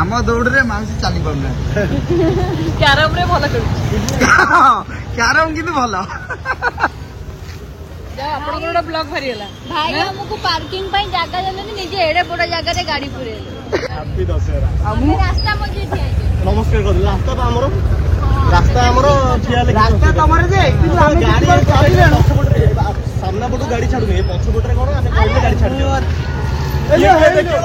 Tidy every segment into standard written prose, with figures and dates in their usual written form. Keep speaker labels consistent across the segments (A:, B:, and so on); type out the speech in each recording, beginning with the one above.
A: आम दौड़ रे माउसी चली पाना
B: क्यारम रे भल कर
A: क्यारम किंतु भल
B: आपन ब्लॉग भरी हला
C: भाई हमको पार्किंग पई जागा देले निजे एडे बड़ जागा रे गाड़ी पुरेले
D: हैप्पी दशहरा
C: हम रास्ता मजे ठिया
D: नमस्कार कर रास्ता तो हमरो रास्ता हमरो ठिया ले
A: रास्ता तमरे जे किंतु हम
D: गाड़ी सामना पटो गाड़ी छाडू ए पछ पटरे कोन आमे कहले गाड़ी छाड दियो ये देखो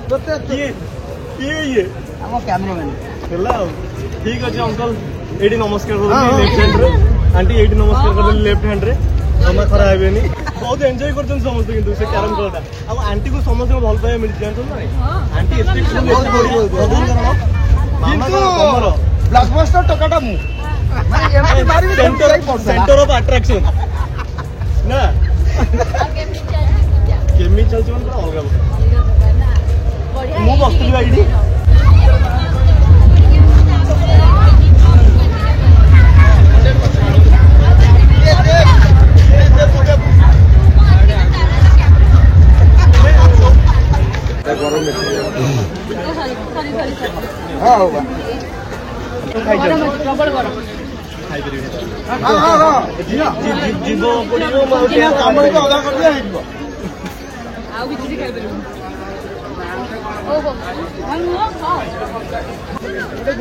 D: तो ये
A: हम कैमरामैन
D: हेलो ठीक अछि अंकल एडी नमस्कार कर लेफ्ट हैंड रे आंटी एडी नमस्कार कर लेफ्ट हैंड रे हम खरा हेबेनी बहुत एंजॉय करछन समस्त किंतु से कैरम कोटा अब आंटी को समस्त भल पाए मिल जान ना आंटी स्ट्रिक्ट बहुत किंतु
A: ब्लॉकबस्टर टकाटा मु माने एमपी मारी
D: सेंटर ऑफ अट्रैक्शन ना केमी चल चल पूरा अलगा मु बसली आईडी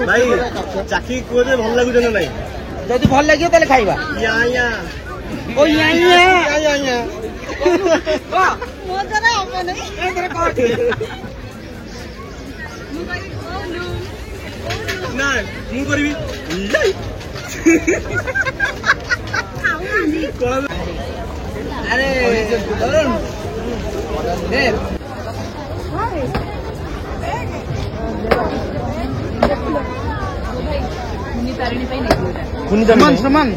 D: भाई चाकी को भल लगुच ना नहीं
A: जदि भल लगियो तले खाइबा ओ या
C: मोजरा हम नहीं
A: एतरे कोठी
D: ना मु करबी
A: अरे अरुण दे सुमन सुमन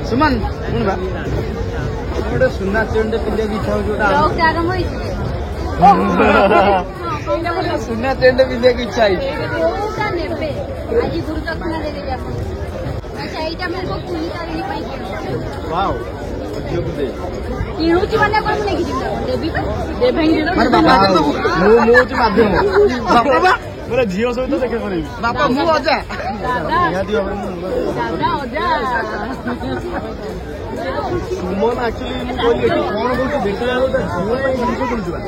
A: सुमन सुनबा गोटे सुना चेंडे पिंडे की इच्छा होता सुना चेंडे पिंडे की इच्छा है वाओ
C: किणुची माने कोन नेकी जिंदा देबी देबेंगे
A: मारे बाबा के तो मु माध्यम बाबा
D: मेरा झियो सहित देखे करबी
A: बाबा मु अजा
D: निया दियो
C: दादा अजा
D: सुमन एक्चुअली मु बोली कि कोन बोलते देखला तो झियो इनको बोलजुवा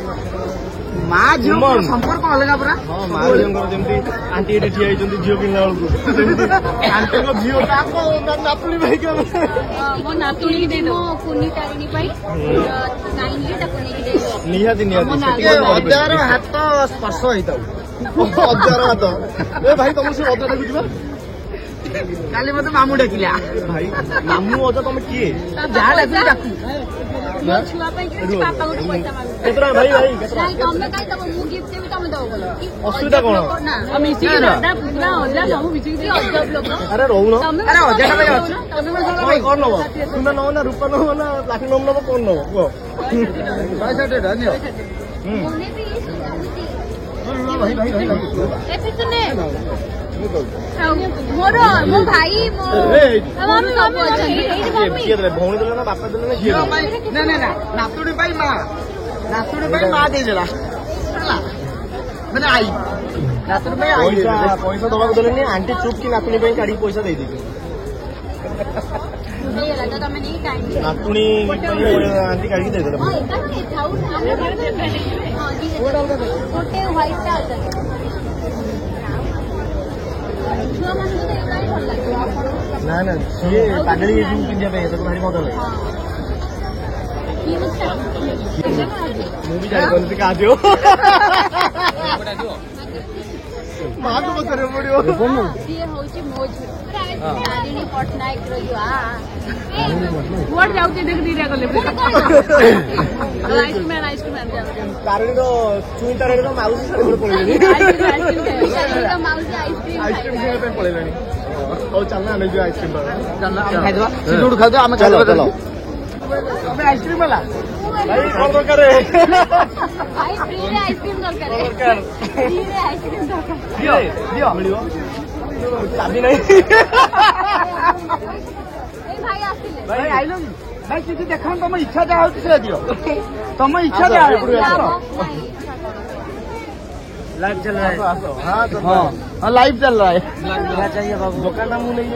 A: मां झियो संपर्क अलगा पूरा
D: हां मां झियो जेमती आंटी एठी ठिया हिजंती झियो किनला बेलकु आंटी को झियो ताको नातुणी भाई के
C: मो नातुणी दे दो कुनी तारिणी पई नाइनली तक कोनी दे दो
D: निहाती
A: के हजार हाथ स्पर्श होइता
D: हजार हाथ ए भाई तुम से हजार डाकु दिबा
A: काली मते मामू डाकिला
D: भाई मामू अजा तुम किए
A: जा डाकू डाकू
C: मो छुआ पई कि पापा को पैसा मांगो
D: केतरा भाई
C: नहीं तुमने काई तब मु गिफ्ट देबी तुम दो बोलो
D: असुविधा कोन
C: ना हम मिसी के दादा पूरा होला सब मिसी के अजब लोग
D: अरे रहू न
A: अरे हजार टाका अछि
C: तुम में
D: भाई कोन नो सुना नो ना रूपा नो ना प्लाटिनम नो कोन नो वो
A: 62 धन्य
C: मोने भी
D: भाई भाई भाई
C: ए पितने मोर मो भाई मो हम सब अछन मम्मी
D: किए दे भौणी देले ना बापा देले ना किए
A: ना ना ना नातुड़ी भाई मां दे देला हला माने आई नातुड़ी भाई आई
D: पैसा दबा देले नहीं आंटी चुप की नातुणी पे काडी पैसा दे दी
C: ये लगा तो मैं नहीं टाइम
D: नातुणी आंटी काडी दे देले
C: हां एका नहीं थाउ हां जी गोटे व्हाइट टा आता छुआ मन को तो एका ही भल लागो
D: ना ना ये पागली ये पिंडिया पे तो भारी मजा लगे मु भी जाई कोन से का दियो मां तो करे पड़ियो
C: ये होची मोज तारिणी पटनायक रहियो व्हाट जाउते देख दीरा गले आइसक्रीम जाउ
D: तारिणी तो चुई तारिणी तो माउसी सारे पड़ पड़ेनी
C: आइसक्रीम माउसी
D: आइसक्रीम खाए पे पड़ेनी ओ चलना नहीं जो आइसक्रीम
A: चलना खाइ दबा सिडुड खाइ दो हम चलो चलो
D: अबे आइसक्रीम वाला भाई कौन दरकार है
C: भाई फ्री रे आइसक्रीम दरकार है फ्री रे आइसक्रीम दरकार
D: दियो दियो मिलियो चाबी नहीं
C: ए भाई आसिले
A: भाई आइलो भाई किसी देखन तुम इच्छा जा होती से दियो तुम इच्छा जा
D: लाइव चल रहा है
A: हाँ लाइव चल रहा है
D: क्या चाहिए बाबू दुकान ना मुंह नहीं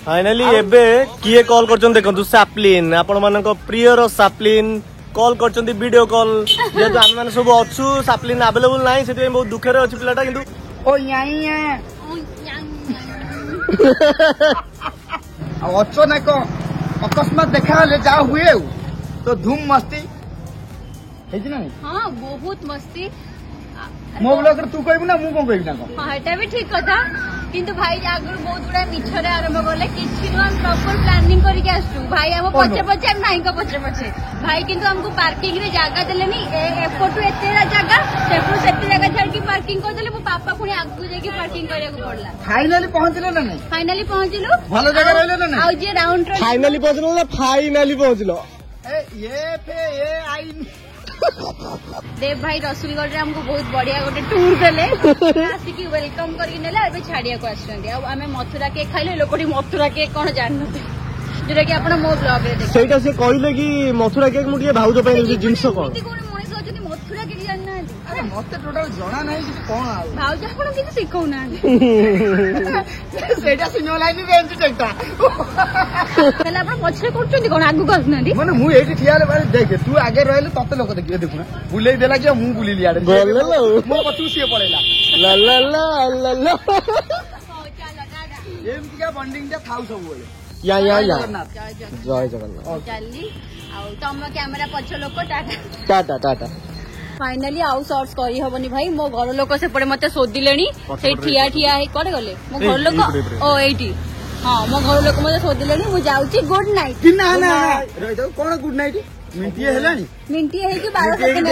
D: फाइनाली एबे किए कॉल करछन देखंतु साप्लिन आपण मानक प्रियर साप्लिन कॉल करछन वीडियो कॉल जेतु आम माने सब अछु साप्लिन अवेलेबल नाही सेते बहुत दुखरे अछि पिलाटा किंतु
A: ओ यही है अचानक अकस्मात देखा ले जा हुए तो धूम मस्ती है कि नहीं
C: हाँ बहुत मस्ती
A: मो ब्लॉग तू कहबू ना मु कोन कहबी ना
C: हाँ एटा भी ठीक कथा किंतु भाई आगुर बहुत गुड़ा मिछरे आरंभ कले किछि न प्रॉपर प्लानिंग करके आसु भाई हम पछे पछे हम नाही को पछे पछे भाई किंतु हमको पार्किंग रे जगह देलेनी एफोटो एतेरा जगह सेफो सेते जगह छाड़ के पार्किंग कर देले मो पापा पुनी आगु जाके पार्किंग करिया को पड़ला
A: फाइनली पहुंचले ना नहीं
C: फाइनली पहुंचलु
A: भलो जगह रहले ना
C: आ
A: नहीं
C: जे राउंड ट्रिप
D: फाइनली पहुंचलो ना फाइनली पहुंचलो
A: ये आई
C: देव भाई रसुलगढ़ रे हमको बहुत बढ़िया गोटे टूर देले आसिकी वेलकम करके नेले अबे छाड़िया को आछंती आ हमें मथुरा केक खाइले लोकडी मथुरा केक कोन जाननते जोरा कि आपण मो ब्लॉग रे देख
D: सेटा से कहले कि मथुरा केक मुटिए भाउजो पे जिंस कोन
C: कोन मनीष होचनी मथुरा केक जानना
A: अरे मते टोटल जणा नहीं कि कोन आ
C: भाउज आपण किछ सिखौ ना
A: सेटा सिनो लाइन रेंज टेक्टा
C: पहले आपण पछरे करचंती कोन आगु गसनांती
A: माने मु एठी ठियाले बारे देख तू आगे रहले तते लोक देखिए देखु ना बुलेई देला कि मु बुली लिया
D: गले लो
A: मो पछू से पड़ेला
D: ला ला ला ला ला
C: चलो दादा
A: एमती का बॉन्डिंग जा थाउ सब बोले
D: या
C: जय
D: जय जगन्नाथ
C: चली आ तम कैमरा पछ लोक टाटा
D: टाटा टाटा
C: फाइनली आउ सर्च करी हबनी भाई मो घर लोक से पड़े मते सोदिलेनी से ठिया ठिया हे करे गले मो घर लोक ओ एटी हां मो घर लोक मते सोदिलेनी मु जाउची गुड नाइट
A: कि ना ना रह जाऊ कोन गुड नाइट मिंटिए हेलानी
C: मिनटी है कि 12 सेकंड